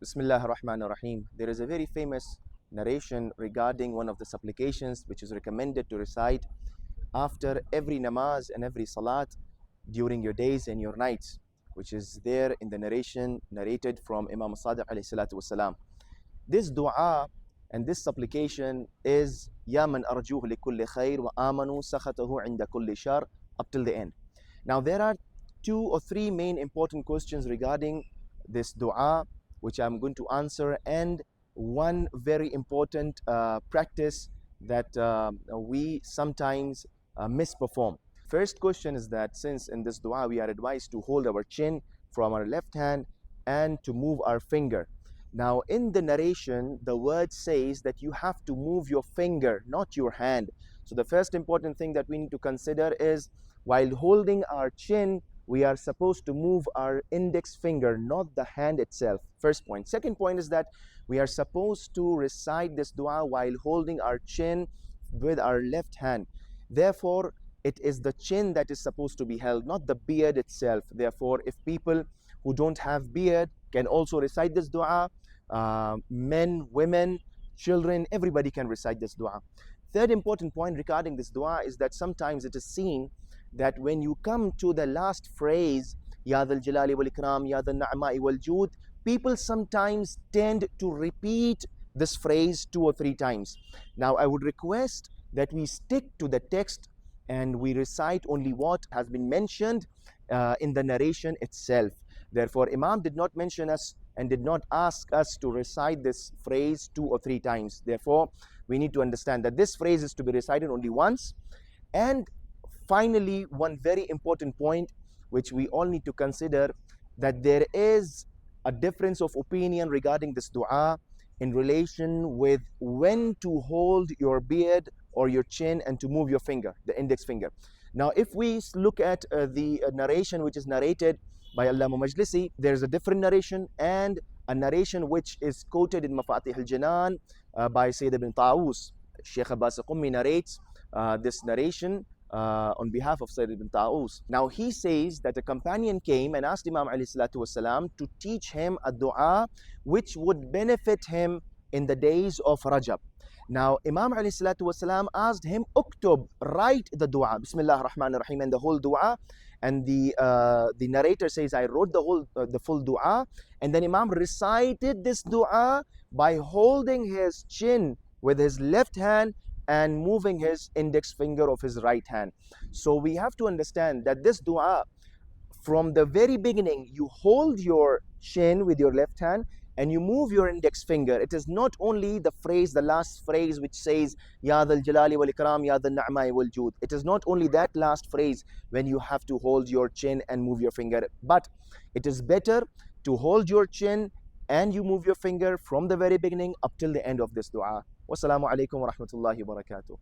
Bismillah ar-Rahman ar-Rahim. There is a very famous narration regarding one of the supplications which is recommended to recite after every namaz and every salat during your days and your nights, which is there in the narration narrated from Imam Sadiq alayhi salatu wasalam. This dua and this supplication is Ya Man Arjuho li kulli khair wa amanu sakhatahu inda kulli shar, up till the end. Now there are two or three main important questions regarding this dua which I'm going to answer, and one very important practice that we sometimes misperform. First question is that since in this dua we are advised to hold our chin from our left hand and to move our finger. Now in the narration, the word says that you have to move your finger, not your hand. So the first important thing that we need to consider is while holding our chin, we are supposed to move our index finger, not the hand itself. First point. Second point is that we are supposed to recite this dua while holding our chin with our left hand. Therefore, it is the chin that is supposed to be held, not the beard itself. Therefore, if people who don't have beard can also recite this dua, men, women, children, everybody can recite this dua. Third important point regarding this dua is that sometimes it is seen that when you come to the last phrase, Ya Dhal Jalali wal Ikram, Ya Dhal Na'ma'i wal Jood, people sometimes tend to repeat this phrase 2 or 3 times. Now I would request that we stick to the text and we recite only what has been mentioned in the narration itself. Therefore, Imam did not mention us and did not ask us to recite this phrase 2 or 3 times. Therefore, we need to understand that this phrase is to be recited only once. And finally, one very important point which we all need to consider, that there is a difference of opinion regarding this dua in relation with when to hold your beard or your chin and to move your finger, the index finger. Now, if we look at the narration which is narrated by Allama Majlisi, there is a different narration and a narration which is quoted in Mafatih al-Janan by Sayyid ibn Ta'us. Sheikh Abbas Qummi narrates this narration on behalf of Sayyid ibn Ta'us. Now he says that a companion came and asked Imam alayhi salatu wasalam to teach him a dua which would benefit him in the days of Rajab. Now Imam alayhi salatu wasalam asked him, Uktub, write the dua, Bismillah ar-Rahman ar-Rahim, and the whole dua. And the narrator says, I wrote the full dua, and then Imam recited this dua by holding his chin with his left hand and moving his index finger of his right hand. So we have to understand that this dua, from the very beginning, you hold your chin with your left hand and you move your index finger. It is not only the phrase, the last phrase which says Ya Dhal Jalali wal Ikram, Ya Dhal Na'ma'i wal Jood. It is not only that last phrase when you have to hold your chin and move your finger, but it is better to hold your chin and you move your finger from the very beginning up till the end of this dua. Wassalamu alaikum wa rahmatullahi wa barakatuh.